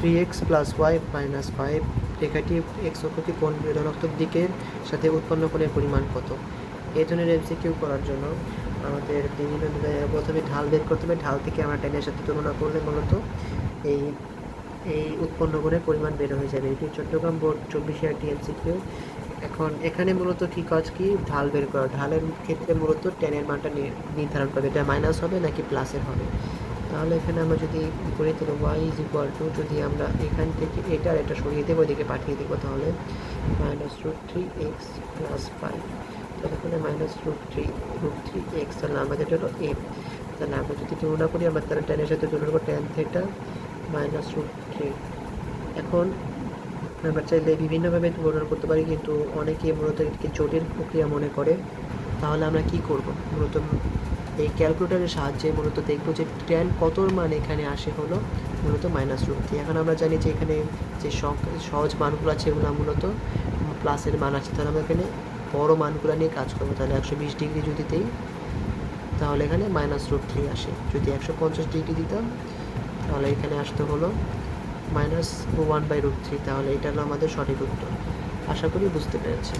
3x plus Y minus 5 রেখাটি x অক্ষটি কোণ ধনাত্মক দিকের সাথে উৎপন্ন কোণের পরিমাণ কত? এই ধরনের এমসিকিউ করার জন্য আমাদের বিভিন্ন প্রথমে ঢাল বের করতে হবে। ঢাল থেকে আমরা টেনের সাথে তুলনা করলে মূলত এই এই উৎপন্ন কোণের পরিমাণ বের হয়ে যাবে। এটি চট্টগ্রাম বোর্ড 24 একটি এমসিকিউ। এখন এখানে মূলত কী কাজ কি ঢাল বের করা। ঢালের ক্ষেত্রে মূলত টেনের মানটা নির্ধারণ করবে, এটা মাইনাস হবে নাকি প্লাসের হবে। তাহলে এখানে আমরা যদি করি তাহলে ওয়াই ইজ ইকুয়াল টু, যদি আমরা এখান থেকে এটা আর এটা সরিয়ে দেবো, এদিকে পাঠিয়ে দেবো, তাহলে -√3x প্লাস 5, তাহলে এখানে -√3 এক্স, তাহলে আমাদের এটা হলো এম। তাহলে আমরা যদি তুলনা করি, আমরা তাহলে টেনের সাথে তুলনা করবো tan θ -√3। এখন আমরা চাইলে বিভিন্নভাবে তুলনা করতে পারি, কিন্তু অনেকে মূলত এটিকে জটিল প্রক্রিয়া মনে করে। তাহলে আমরা কি করব, মূলত এই ক্যালকুলেটরের সাহায্যে মূলত দেখব যে ট্যান কতর মান এখানে আসে হলো মূলত -√3। এখন আমরা জানি যে এখানে যে সহজ মানগুলো আছে এগুলো মূলত প্লাসের মান আছে, তাহলে আমরা এখানে বড় মানগুলো নিয়ে কাজ করবো। তাহলে 120 ডিগ্রি যদি দিই তাহলে এখানে -√3 আসে। যদি 150 ডিগ্রি দিতাম তাহলে এখানে আসতে হলো -1/√3। তাহলে এটা হলো আমাদের সঠিক উত্তর। আশা করি বুঝতে পেরেছি।